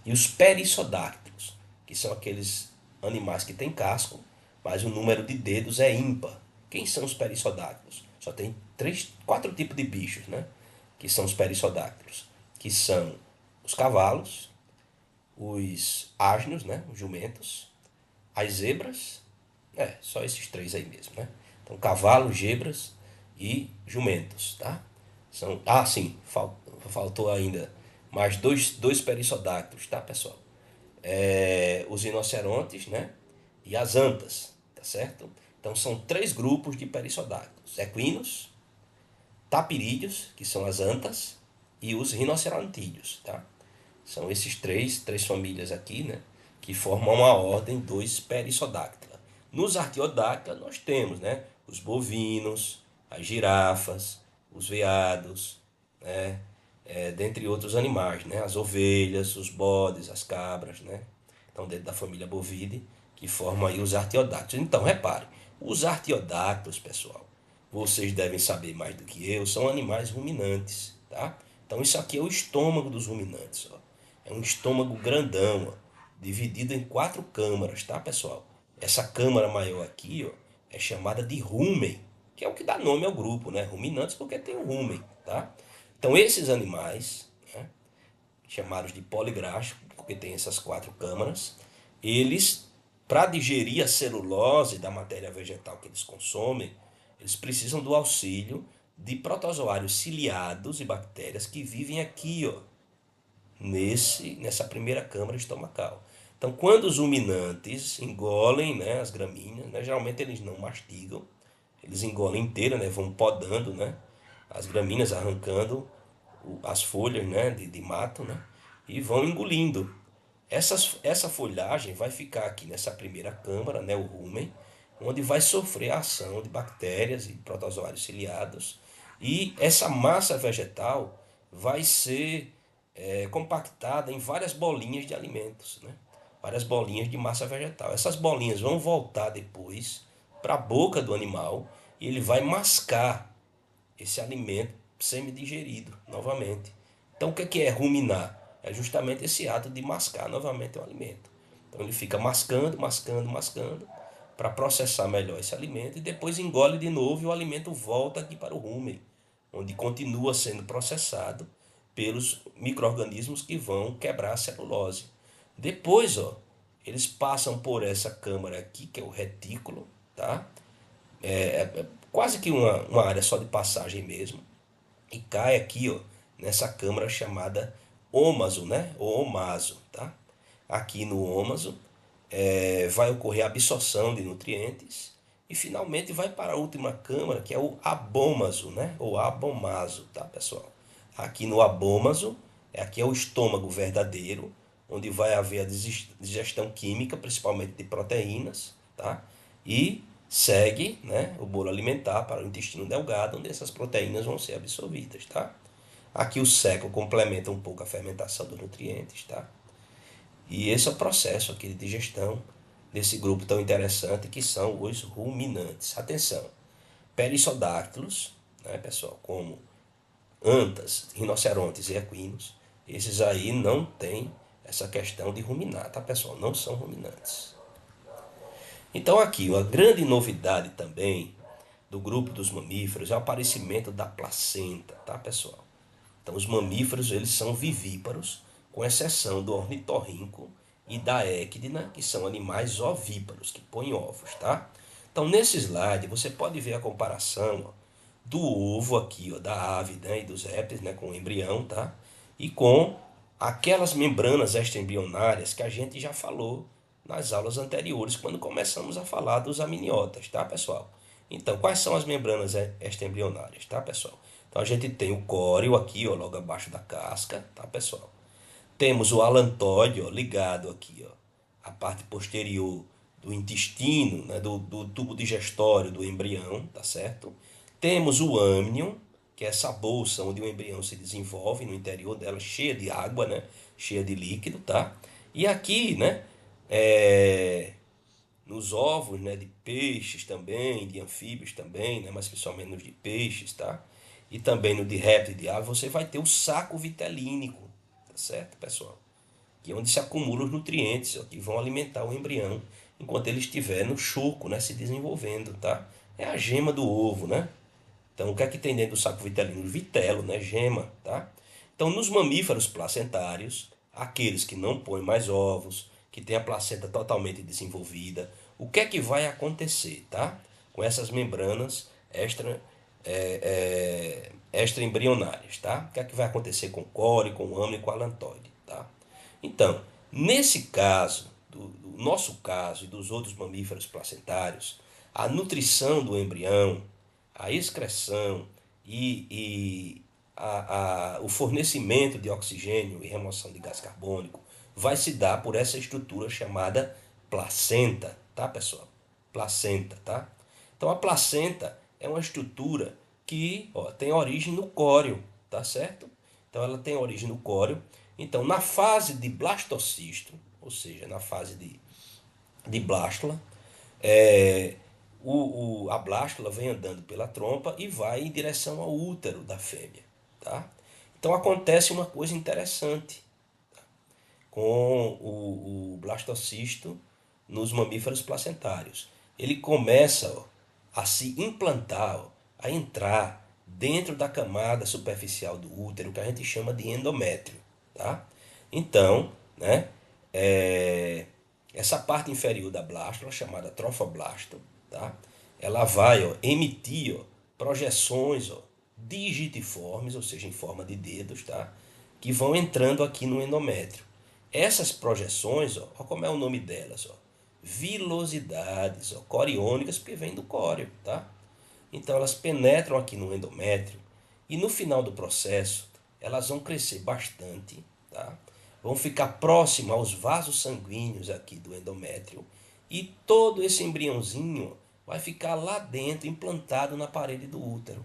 E os perissodáctilos, que são aqueles animais que têm casco, mas o número de dedos é ímpar. Quem são os perissodáctilos? Só tem quatro tipos de bichos, né? Que são os perissodáctilos, que são os cavalos, os asnos, né? Os jumentos, as zebras, só esses três aí mesmo, né? Então, cavalos, zebras e jumentos, tá? Sim, faltou ainda mais dois perissodáctilos, tá, pessoal? Os rinocerontes, né? E as antas, tá certo? Então são três grupos de perissodáctilos: equinos, tapirídeos, que são as antas, e os rinocerontídeos, tá? São esses três famílias aqui, né? Que formam a ordem dos perissodáctila. Nos artiodáctila nós temos, né? Os bovinos, as girafas, os veados, né? Dentre outros animais, né? As ovelhas, os bodes, as cabras, né? Então, dentro da família Bovidae, que formam aí os artiodáctilos. Então, repare, os artiodáctilos, pessoal, vocês devem saber mais do que eu, são animais ruminantes, tá? Então, isso aqui é o estômago dos ruminantes, ó. É um estômago grandão, ó, dividido em quatro câmaras, tá, pessoal? Essa câmara maior aqui, ó, é chamada de rumen, que é o que dá nome ao grupo, né? Ruminantes porque tem o rumen, tá? Então, esses animais, né, chamados de poligráficos, porque tem essas quatro câmaras, eles, para digerir a celulose da matéria vegetal que eles consomem, eles precisam do auxílio de protozoários ciliados e bactérias que vivem aqui, ó, nessa primeira câmara estomacal. Então, quando os ruminantes engolem, né, as gramíneas, né, geralmente eles não mastigam, eles engolem inteira, né, vão podando, né, as gramíneas, arrancando as folhas, né, de mato, né, e vão engolindo. Essa folhagem vai ficar aqui nessa primeira câmara, né, o rumen, onde vai sofrer a ação de bactérias e protozoários ciliados, e essa massa vegetal vai ser compactada em várias bolinhas de alimentos, né? Várias bolinhas de massa vegetal. Essas bolinhas vão voltar depois para a boca do animal e ele vai mascar esse alimento semi-digerido novamente. Então, o que é ruminar? É justamente esse ato de mascar novamente o alimento. Então, ele fica mascando, mascando, mascando para processar melhor esse alimento e depois engole de novo e o alimento volta aqui para o rumen, onde continua sendo processado pelos micro-organismos que vão quebrar a celulose. Depois, ó, eles passam por essa câmara aqui, que é o retículo, tá? É quase que uma área só de passagem mesmo, e cai aqui, ó, nessa câmara chamada ômaso, né? Ou omaso, tá? Aqui no ômaso vai ocorrer a absorção de nutrientes e finalmente vai para a última câmara, que é o abômaso, né? Ou abomaso, tá, pessoal? Aqui no abômaso, aqui é o estômago verdadeiro, onde vai haver a digestão química, principalmente de proteínas, tá? E segue, né, o bolo alimentar para o intestino delgado, onde essas proteínas vão ser absorvidas, tá? Aqui o seco complementa um pouco a fermentação dos nutrientes, tá? E esse é o processo aqui de digestão desse grupo tão interessante que são os ruminantes. Atenção, perissodáctilos, né, pessoal, como antas, rinocerontes e equinos, esses aí não têm essa questão de ruminar, tá, pessoal? Não são ruminantes. Então aqui, uma grande novidade também do grupo dos mamíferos é o aparecimento da placenta, tá, pessoal? Então os mamíferos, eles são vivíparos, com exceção do ornitorrinco e da équidna, que são animais ovíparos, que põem ovos, tá? Então, nesse slide, você pode ver a comparação, ó, do ovo aqui, ó, da ave, né, e dos répteis, né, com o embrião, tá? E com aquelas membranas extraembrionárias que a gente já falou nas aulas anteriores, quando começamos a falar dos amniotas, tá, pessoal? Então, quais são as membranas extraembrionárias, tá, pessoal? Então, a gente tem o córeo aqui, ó, logo abaixo da casca, tá, pessoal? Temos o alantóide, ó, ligado aqui, ó, à parte posterior do intestino, né, do tubo digestório do embrião, tá certo? Temos o âmnion, que é essa bolsa onde o embrião se desenvolve no interior dela, cheia de água, né, cheia de líquido, tá? E aqui, né, é, nos ovos, né, de peixes também, de anfíbios também, né, mas principalmente nos de peixes, tá? E também no de réptil e de ave, você vai ter o saco vitelínico, tá certo, pessoal? Que é onde se acumulam os nutrientes, ó, que vão alimentar o embrião enquanto ele estiver no choco, né, se desenvolvendo, tá? É a gema do ovo, né? Então, o que é que tem dentro do saco vitelino? Vitelo, né? Gema, tá? Então, nos mamíferos placentários, aqueles que não põem mais ovos, que têm a placenta totalmente desenvolvida, o que é que vai acontecer, tá? Com essas membranas extraembrionárias, tá? O que é que vai acontecer com o core, com o âmnion e com o alantoide, tá? Então, nesse caso, do nosso caso e dos outros mamíferos placentários, a nutrição do embrião, a excreção e o fornecimento de oxigênio e remoção de gás carbônico vai se dar por essa estrutura chamada placenta, tá, pessoal? Placenta, tá? Então a placenta é uma estrutura que, ó, tem origem no córeo, tá certo? Então ela tem origem no córeo. Então na fase de blastocisto, ou seja, na fase de blástula, é, a blástula vem andando pela trompa e vai em direção ao útero da fêmea, tá? Então acontece uma coisa interessante com o blastocisto nos mamíferos placentários. Ele começa, ó, a se implantar, ó, a entrar dentro da camada superficial do útero, que a gente chama de endométrio, tá? Então, né, é, essa parte inferior da blástula, chamada trofoblasto, tá? Ela vai, ó, emitir, ó, projeções, ó, digitiformes, ou seja, em forma de dedos, tá? Que vão entrando aqui no endométrio. Essas projeções, ó, ó, como é o nome delas, ó, vilosidades, ó, coriônicas, porque vem do córeo, tá? Então elas penetram aqui no endométrio e no final do processo elas vão crescer bastante, tá? Vão ficar próximo aos vasos sanguíneos aqui do endométrio e todo esse embriãozinho vai ficar lá dentro implantado na parede do útero.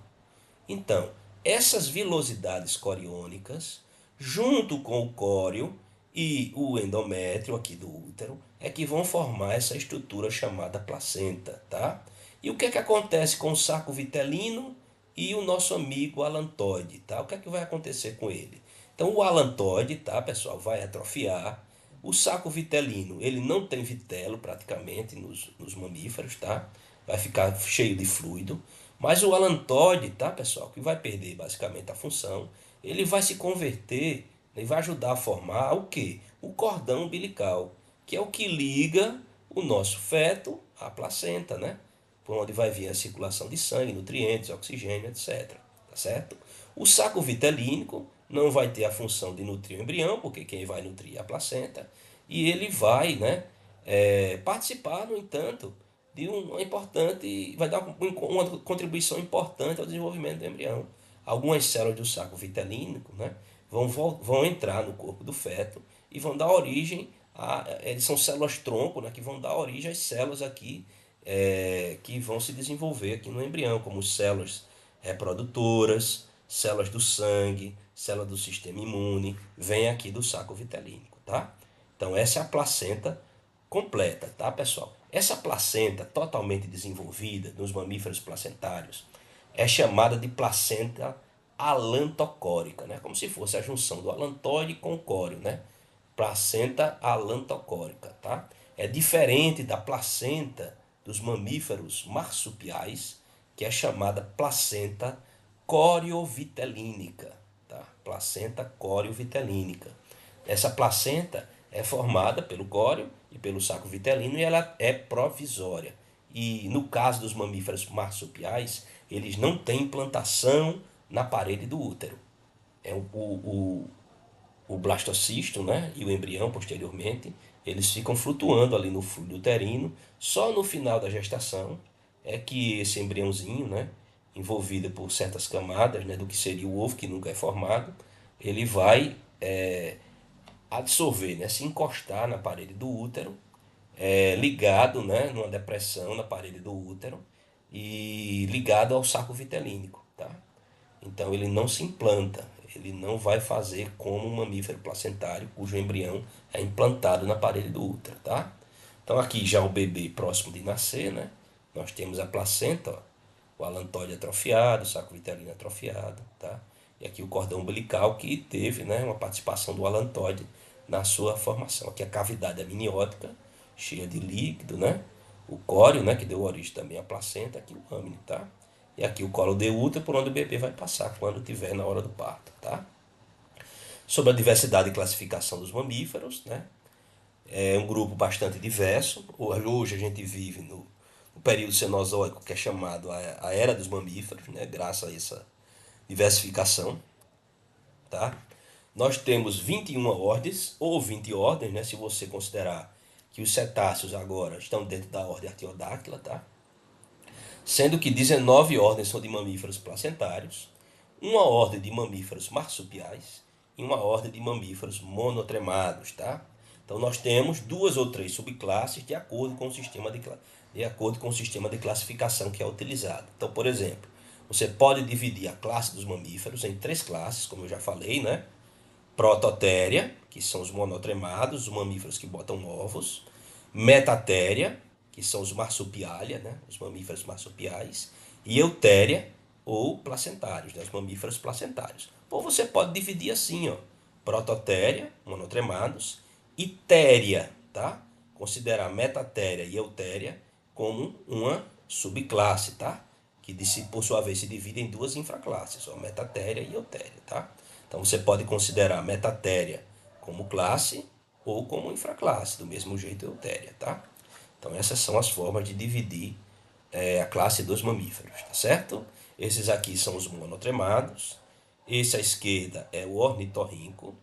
Então, essas vilosidades coriônicas, junto com o córeo e o endométrio aqui do útero, é que vão formar essa estrutura chamada placenta, tá? E o que é que acontece com o saco vitelino e o nosso amigo alantoide, tá? O que é que vai acontecer com ele? Então, o alantoide, tá, pessoal, vai atrofiar. O saco vitelino, ele não tem vitelo praticamente nos mamíferos, tá? Vai ficar cheio de fluido. Mas o alantoide, tá, pessoal, que vai perder basicamente a função, ele vai se converter e vai ajudar a formar o quê? O cordão umbilical, que é o que liga o nosso feto à placenta, né? Por onde vai vir a circulação de sangue, nutrientes, oxigênio, etc. Tá certo? O saco vitelínico não vai ter a função de nutrir o embrião, porque quem vai nutrir é a placenta, e ele vai, né, participar, no entanto, de uma importante, vai dar uma contribuição importante ao desenvolvimento do embrião. Algumas células do saco vitelínico, né, vão entrar no corpo do feto e vão dar origem a, eles são células tronco, né, que vão dar origem às células aqui que vão se desenvolver aqui no embrião, como células reprodutoras, células do sangue, células do sistema imune, vem aqui do saco vitelínico, tá? Então essa é a placenta completa, tá, pessoal? Essa placenta totalmente desenvolvida nos mamíferos placentários é chamada de placenta alantocórica, né? Como se fosse a junção do alantoide com o córeo, né? Placenta alantocórica, tá? É diferente da placenta dos mamíferos marsupiais, que é chamada placenta coriovitelínica, tá? Placenta coriovitelínica. Essa placenta é formada pelo córeo e pelo saco vitelino e ela é provisória. E no caso dos mamíferos marsupiais, eles não têm implantação na parede do útero. É o blastocisto, né, e o embrião posteriormente, eles ficam flutuando ali no fluido uterino. Só no final da gestação é que esse embriãozinho, né, envolvido por certas camadas, né, do que seria o ovo que nunca é formado, ele vai absorver, né, se encostar na parede do útero, ligado, né, numa depressão na parede do útero e ligado ao saco vitelínico, tá? Então ele não se implanta, ele não vai fazer como um mamífero placentário, cujo embrião é implantado na parede do útero, tá? Então aqui já o bebê próximo de nascer, né? Nós temos a placenta, ó, o alantóide atrofiado, o saco vitelino atrofiado, tá? E aqui o cordão umbilical que teve, né, uma participação do alantóide na sua formação. Aqui a cavidade amniótica, cheia de líquido, né? O córeo, né, que deu origem também à placenta, aqui o âmine, tá? E aqui o colo de útero, por onde o bebê vai passar quando tiver na hora do parto, tá? Sobre a diversidade e classificação dos mamíferos, né? É um grupo bastante diverso. Hoje a gente vive no período cenozoico, que é chamado a Era dos Mamíferos, né? Graças a essa diversificação, tá? Nós temos 21 ordens, ou 20 ordens, né? Se você considerar que os cetáceos agora estão dentro da ordem Artiodactyla, tá? Sendo que 19 ordens são de mamíferos placentários, uma ordem de mamíferos marsupiais e uma ordem de mamíferos monotremados, tá? Então nós temos duas ou três subclasses de acordo com o sistema de classificação que é utilizado. Então, por exemplo, você pode dividir a classe dos mamíferos em três classes, como eu já falei, né? Prototéria, que são os monotremados, os mamíferos que botam ovos. Metatéria, que são os marsupialia, né, os mamíferos marsupiais. E eutéria, ou placentários, né, os mamíferos placentários. Ou você pode dividir assim, ó, prototéria, monotremados, e téria, tá? Considerar metatéria e eutéria como uma subclasse, tá? Que por sua vez se divide em duas infraclasses, ó, metatéria e eutéria, tá? Então você pode considerar metatéria como classe ou como infraclasse, do mesmo jeito eutéria, tá? Então essas são as formas de dividir a classe dos mamíferos, tá certo? Esses aqui são os monotremados. Esse à esquerda é o ornitorrinco,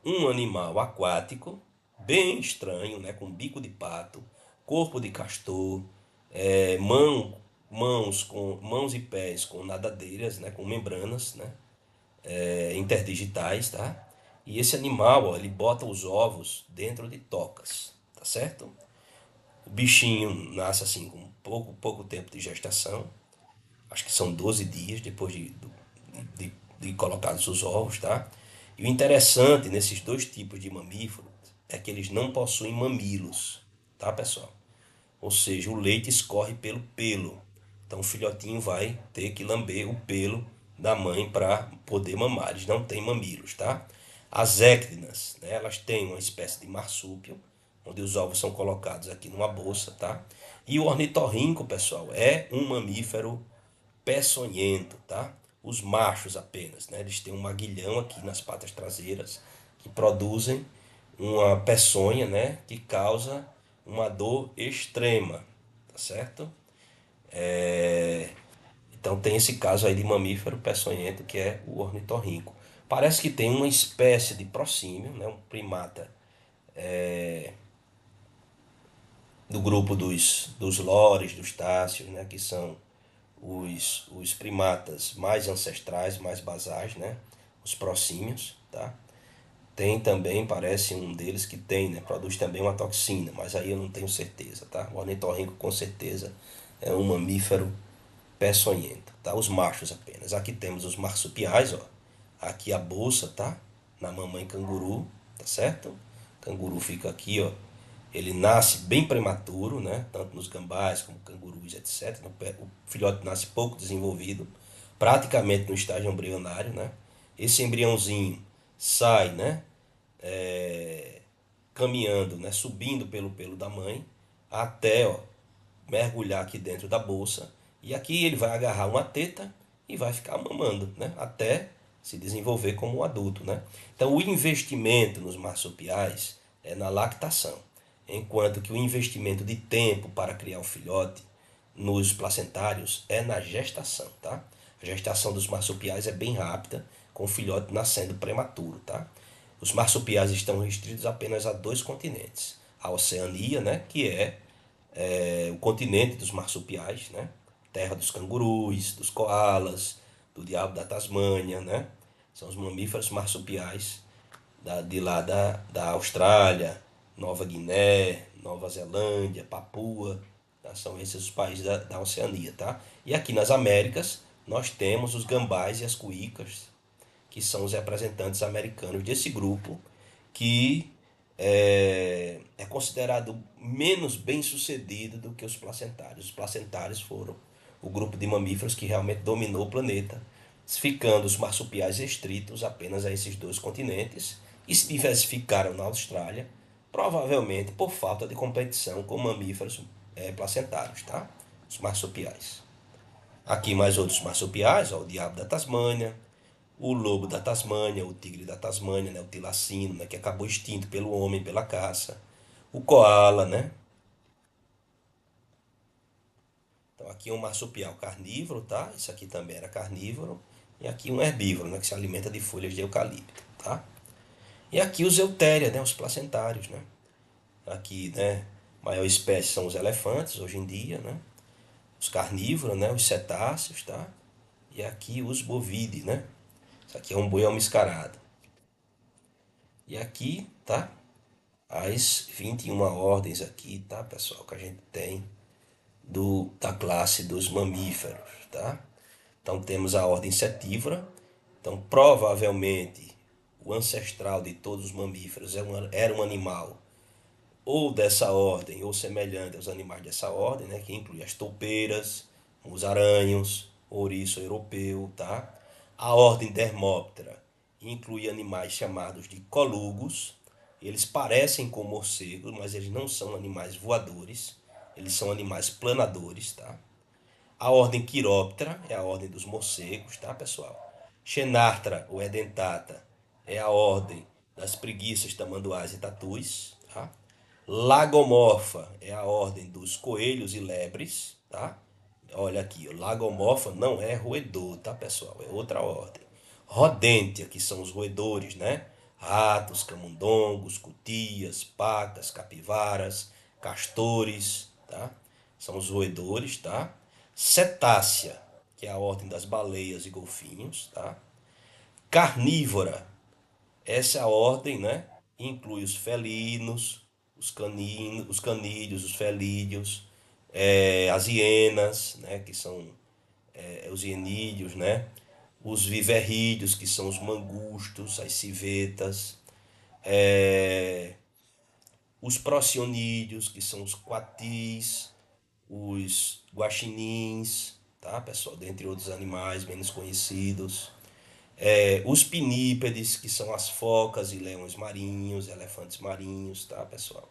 um animal aquático, bem estranho, né, com bico de pato, corpo de castor, mãos e pés com nadadeiras, né, com membranas, né, interdigitais, tá? E esse animal, ó, ele bota os ovos dentro de tocas, tá certo? O bichinho nasce assim com pouco tempo de gestação, acho que são 12 dias depois de colocados os ovos, tá? E o interessante nesses dois tipos de mamífero é que eles não possuem mamilos, tá, pessoal? Ou seja, o leite escorre pelo pelo. Então o filhotinho vai ter que lamber o pelo da mãe para poder mamar. Eles não têm mamilos, tá? As écdinas, né, elas têm uma espécie de marsúpio, onde os ovos são colocados aqui numa bolsa, tá? E o ornitorrinco, pessoal, é um mamífero peçonhento, tá? Os machos apenas, né? Eles têm um maguilhão aqui nas patas traseiras que produzem uma peçonha, né? Que causa uma dor extrema, tá certo? Então tem esse caso aí de mamífero peçonhento que é o ornitorrinco. Parece que tem uma espécie de prosímio, né? Um primata do grupo dos lores, dos táceos, né? Que são os primatas mais ancestrais, mais basais, né? Os prosímios, tá? Tem também, parece um deles que tem, né? Produz também uma toxina, mas aí eu não tenho certeza, tá? O ornitorrinco com certeza é um mamífero peçonhento, tá? Os machos apenas. Aqui temos os marsupiais, ó. Aqui a bolsa, tá? Na mamãe canguru, tá certo? O canguru fica aqui, ó. Ele nasce bem prematuro, né? Tanto nos gambás como cangurus, etc. O filhote nasce pouco desenvolvido, praticamente no estágio embrionário, né? Esse embriãozinho sai, né? Caminhando, né? Subindo pelo pelo da mãe até, ó, mergulhar aqui dentro da bolsa. E aqui ele vai agarrar uma teta e vai ficar mamando, né? Até se desenvolver como um adulto, né? Então o investimento nos marsupiais é na lactação, enquanto que o investimento de tempo para criar o filhote nos placentários é na gestação, tá? A gestação dos marsupiais é bem rápida, com o filhote nascendo prematuro, tá? Os marsupiais estão restritos apenas a dois continentes. A Oceania, né, que é o continente dos marsupiais, né? Terra dos cangurus, dos koalas, do diabo da Tasmânia, né? São os mamíferos marsupiais de lá da Austrália, Nova Guiné, Nova Zelândia, Papua, tá? São esses os países da Oceania, tá? E aqui nas Américas nós temos os gambás e as cuícas, que são os representantes americanos desse grupo, que é considerado menos bem sucedido do que os placentários. Os placentários foram o grupo de mamíferos que realmente dominou o planeta, ficando os marsupiais restritos apenas a esses dois continentes e se diversificaram na Austrália, provavelmente por falta de competição com mamíferos placentários, tá? Os marsupiais. Aqui mais outros marsupiais, ó, o diabo da Tasmânia, o lobo da Tasmânia, o tigre da Tasmânia, né, o tilacino, né, que acabou extinto pelo homem, pela caça, o coala, né? Então aqui é um marsupial carnívoro, tá? Isso aqui também era carnívoro. E aqui um herbívoro, né, que se alimenta de folhas de eucalipto, tá? E aqui os eutéria, né, os placentários, né? Aqui, né, a maior espécie são os elefantes hoje em dia, né? Os carnívoros, né, os cetáceos, tá? E aqui os bovídeos, né? Isso aqui é um boi almiscarado. E aqui, tá? As 21 ordens aqui, tá, pessoal, que a gente tem da classe dos mamíferos, tá? Então temos a ordem Setívora. Então provavelmente o ancestral de todos os mamíferos era um animal ou dessa ordem ou semelhante aos animais dessa ordem, né, que inclui as toupeiras, os aranhos, ouriço europeu, tá? A ordem Dermóptera inclui animais chamados de colugos. Eles parecem com morcegos, mas eles não são animais voadores. Eles são animais planadores, tá? A ordem Quiróptera é a ordem dos morcegos, tá, pessoal? Xenartra, ou Edentata, é a ordem das preguiças, tamanduás e tatus, tá? Lagomorfa é a ordem dos coelhos e lebres, tá? Olha aqui, o Lagomorfa não é roedor, tá, pessoal? É outra ordem. Rodentia, que são os roedores, né? Ratos, camundongos, cutias, pacas, capivaras, castores, tá? São os roedores, tá? Cetácea, que é a ordem das baleias e golfinhos, tá? Carnívora, essa é a ordem, né? Inclui os felinos, os canídeos, os felídeos, as hienas, né? Que são os hienídeos, né? Os viverrídeos, que são os mangustos, as civetas, os procionídeos, que são os coatis, os guaxinins, tá, pessoal? Dentre outros animais menos conhecidos. Os pinípedes, que são as focas e leões marinhos, elefantes marinhos, tá, pessoal?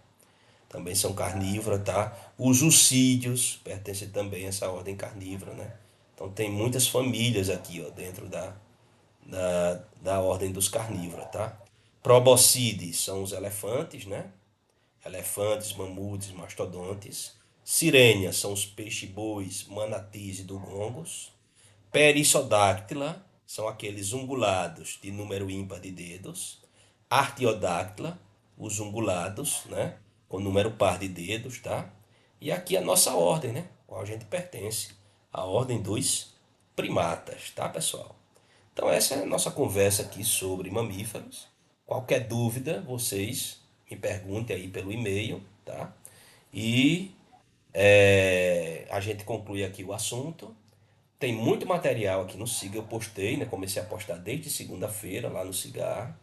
Também são carnívoras, tá? Os ucídeos pertencem também a essa ordem carnívora, né? Então tem muitas famílias aqui, ó, dentro da ordem dos carnívoros, tá? Proboscides são os elefantes, né? Elefantes, mamutes, mastodontes. Sirênias são os peixe-bois, manatis e dugongos. Perissodactyla são aqueles ungulados de número ímpar de dedos. Artiodactyla, os ungulados, né? Com número par de dedos, tá? E aqui a nossa ordem, né? Qual a gente pertence. A ordem dos primatas, tá, pessoal? Então essa é a nossa conversa aqui sobre mamíferos. Qualquer dúvida, vocês me perguntem aí pelo e-mail, tá? E a gente conclui aqui o assunto. Tem muito material aqui no Siga, eu postei, né? Comecei a postar desde segunda-feira lá no Cigar.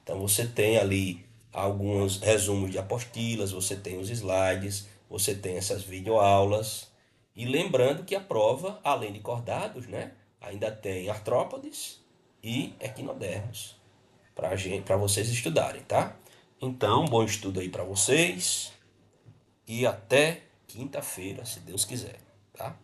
Então você tem ali alguns resumos de apostilas, você tem os slides, você tem essas videoaulas. E lembrando que a prova, além de cordados, né? Ainda tem artrópodes e equinodermos para gente, para vocês estudarem, tá? Então, bom estudo aí para vocês e até quinta-feira, se Deus quiser, tá?